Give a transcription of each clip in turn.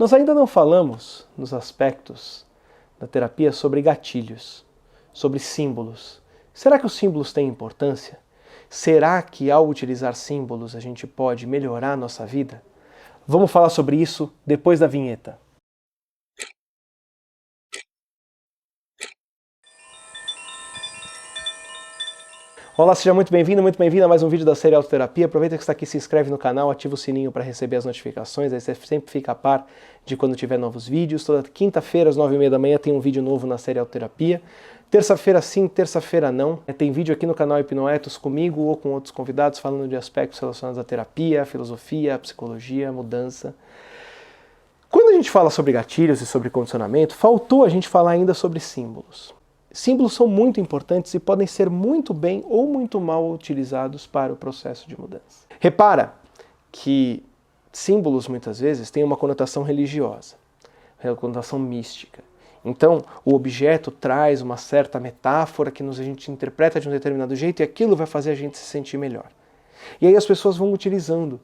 Nós ainda não falamos nos aspectos da terapia sobre gatilhos, sobre símbolos. Será que os símbolos têm importância? Será que ao utilizar símbolos a gente pode melhorar a nossa vida? Vamos falar sobre isso depois da vinheta. Olá, seja muito bem-vindo, muito bem-vinda a mais um vídeo da série Autoterapia. Aproveita que está aqui, se inscreve no canal, ativa o sininho para receber as notificações, aí você sempre fica a par de quando tiver novos vídeos. Toda quinta-feira, às 9h30 da manhã, tem um vídeo novo na série Autoterapia. Terça-feira sim, terça-feira não. Tem vídeo aqui no canal Hipnoetos comigo ou com outros convidados falando de aspectos relacionados à terapia, à filosofia, à psicologia, à mudança. Quando a gente fala sobre gatilhos e sobre condicionamento, faltou a gente falar ainda sobre símbolos. Símbolos são muito importantes e podem ser muito bem ou muito mal utilizados para o processo de mudança. Repara que símbolos muitas vezes têm uma conotação religiosa, uma conotação mística. Então, o objeto traz uma certa metáfora que a gente interpreta de um determinado jeito e aquilo vai fazer a gente se sentir melhor. E aí as pessoas vão utilizando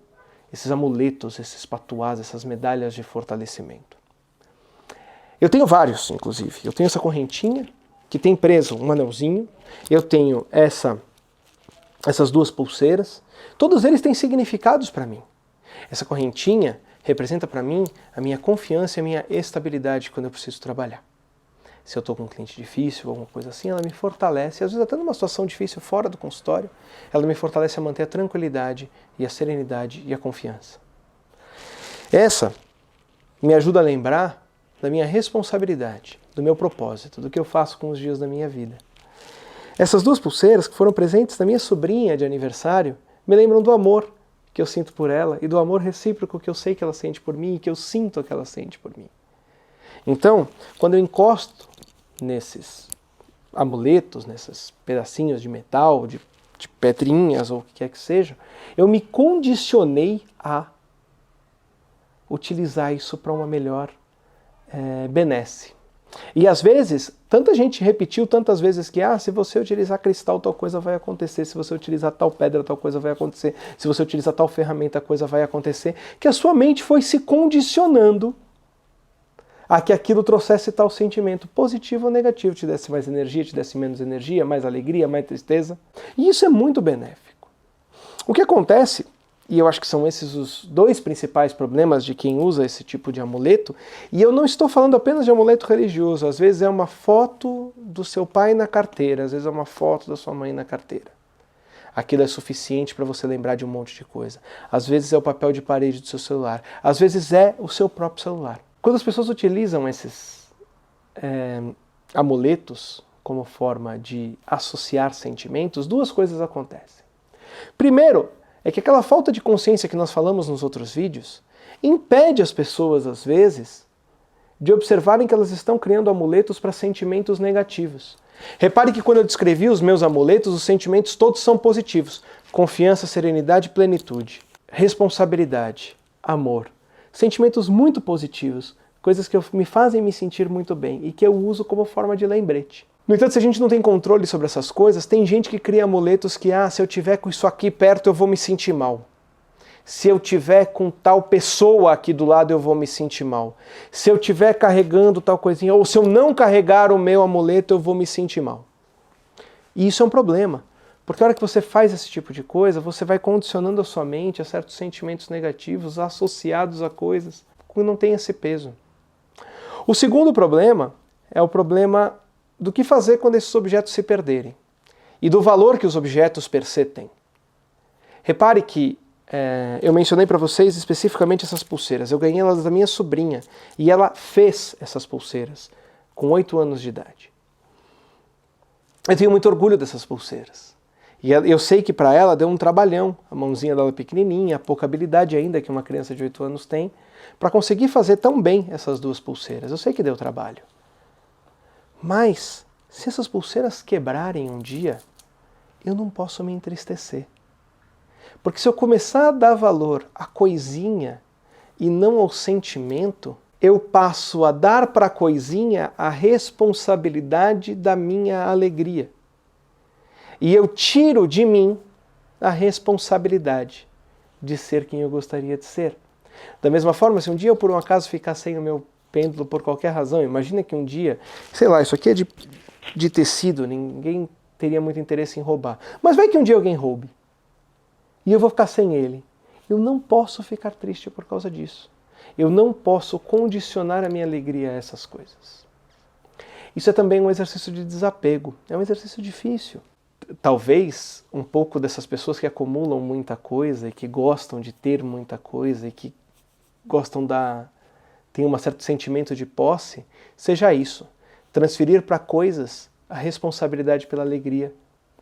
esses amuletos, esses patuás, essas medalhas de fortalecimento. Eu tenho vários, inclusive. Eu tenho essa correntinha que tem preso um anelzinho, eu tenho essas duas pulseiras, todos eles têm significados para mim. Essa correntinha representa para mim a minha confiança e a minha estabilidade quando eu preciso trabalhar. Se eu estou com um cliente difícil, alguma coisa assim, ela me fortalece, às vezes até numa situação difícil fora do consultório, ela me fortalece a manter a tranquilidade e a serenidade e a confiança. Essa me ajuda a lembrar da minha responsabilidade, do meu propósito, do que eu faço com os dias da minha vida. Essas duas pulseiras que foram presentes da minha sobrinha de aniversário me lembram do amor que eu sinto por ela e do amor recíproco que eu sei que ela sente por mim e que eu sinto que ela sente por mim. Então, quando eu encosto nesses amuletos, nesses pedacinhos de metal, de pedrinhas ou o que quer que seja, eu me condicionei a utilizar isso para uma melhor benesse. E às vezes, tanta gente repetiu tantas vezes que se você utilizar cristal tal coisa vai acontecer, se você utilizar tal pedra tal coisa vai acontecer, se você utilizar tal ferramenta coisa vai acontecer, que a sua mente foi se condicionando a que aquilo trouxesse tal sentimento, positivo ou negativo, te desse mais energia, te desse menos energia, mais alegria, mais tristeza. E isso é muito benéfico. O que acontece, e eu acho que são esses os dois principais problemas de quem usa esse tipo de amuleto, e eu não estou falando apenas de amuleto religioso, às vezes é uma foto do seu pai na carteira, às vezes é uma foto da sua mãe na carteira. Aquilo é suficiente para você lembrar de um monte de coisa. Às vezes é o papel de parede do seu celular, às vezes é o seu próprio celular. Quando as pessoas utilizam esses amuletos como forma de associar sentimentos, duas coisas acontecem. Primeiro, é que aquela falta de consciência que nós falamos nos outros vídeos impede as pessoas, às vezes, de observarem que elas estão criando amuletos para sentimentos negativos. Repare que quando eu descrevi os meus amuletos, os sentimentos todos são positivos. Confiança, serenidade, plenitude, responsabilidade, amor. Sentimentos muito positivos, coisas que me fazem me sentir muito bem e que eu uso como forma de lembrete. No entanto, se a gente não tem controle sobre essas coisas, tem gente que cria amuletos que, se eu tiver com isso aqui perto eu vou me sentir mal. Se eu tiver com tal pessoa aqui do lado eu vou me sentir mal. Se eu tiver carregando tal coisinha, ou se eu não carregar o meu amuleto eu vou me sentir mal. E isso é um problema, porque a hora que você faz esse tipo de coisa, você vai condicionando a sua mente a certos sentimentos negativos associados a coisas que não têm esse peso. O segundo problema é o problema do que fazer quando esses objetos se perderem e do valor que os objetos per se têm. Repare que eu mencionei para vocês especificamente essas pulseiras. Eu ganhei elas da minha sobrinha e ela fez essas pulseiras com 8 anos de idade. Eu tenho muito orgulho dessas pulseiras. E eu sei que para ela deu um trabalhão, a mãozinha dela pequenininha, pouca habilidade ainda que uma criança de 8 anos tem, para conseguir fazer tão bem essas duas pulseiras. Eu sei que deu trabalho. Mas, se essas pulseiras quebrarem um dia, eu não posso me entristecer. Porque se eu começar a dar valor à coisinha e não ao sentimento, eu passo a dar para a coisinha a responsabilidade da minha alegria. E eu tiro de mim a responsabilidade de ser quem eu gostaria de ser. Da mesma forma, se um dia eu por um acaso ficar sem o meu pêndulo por qualquer razão, imagina que um dia, sei lá, isso aqui é de tecido, ninguém teria muito interesse em roubar. Mas vai que um dia alguém roube e eu vou ficar sem ele. Eu não posso ficar triste por causa disso. Eu não posso condicionar a minha alegria a essas coisas. Isso é também um exercício de desapego. É um exercício difícil. Talvez um pouco dessas pessoas que acumulam muita coisa e que gostam de ter muita coisa e que têm um certo sentimento de posse, seja isso. Transferir para coisas a responsabilidade pela alegria,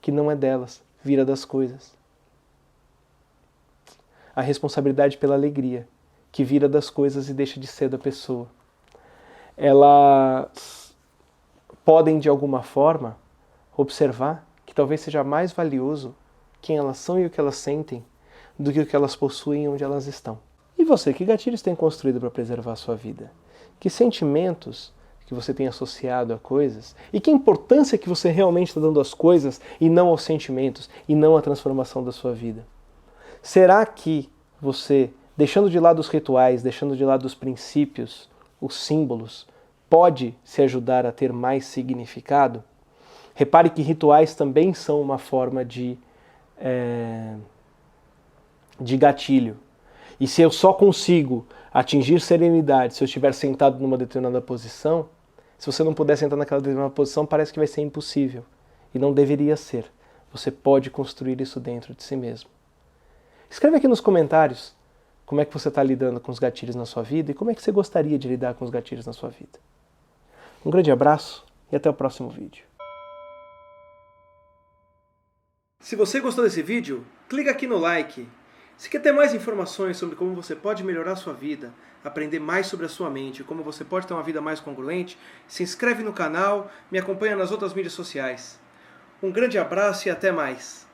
que não é delas, vira das coisas. A responsabilidade pela alegria, que vira das coisas e deixa de ser da pessoa. Elas podem, de alguma forma, observar que talvez seja mais valioso quem elas são e o que elas sentem do que o que elas possuem e onde elas estão. E você, que gatilhos tem construído para preservar a sua vida? Que sentimentos que você tem associado a coisas? E que importância que você realmente está dando às coisas e não aos sentimentos e não à transformação da sua vida? Será que você, deixando de lado os rituais, deixando de lado os princípios, os símbolos, pode se ajudar a ter mais significado? Repare que rituais também são uma forma de gatilho. E se eu só consigo atingir serenidade se eu estiver sentado numa determinada posição, se você não puder sentar naquela determinada posição, parece que vai ser impossível. E não deveria ser. Você pode construir isso dentro de si mesmo. Escreve aqui nos comentários como é que você está lidando com os gatilhos na sua vida e como é que você gostaria de lidar com os gatilhos na sua vida. Um grande abraço e até o próximo vídeo. Se você gostou desse vídeo, clica aqui no like. Se quer ter mais informações sobre como você pode melhorar a sua vida, aprender mais sobre a sua mente, como você pode ter uma vida mais congruente, se inscreve no canal, me acompanha nas outras mídias sociais. Um grande abraço e até mais!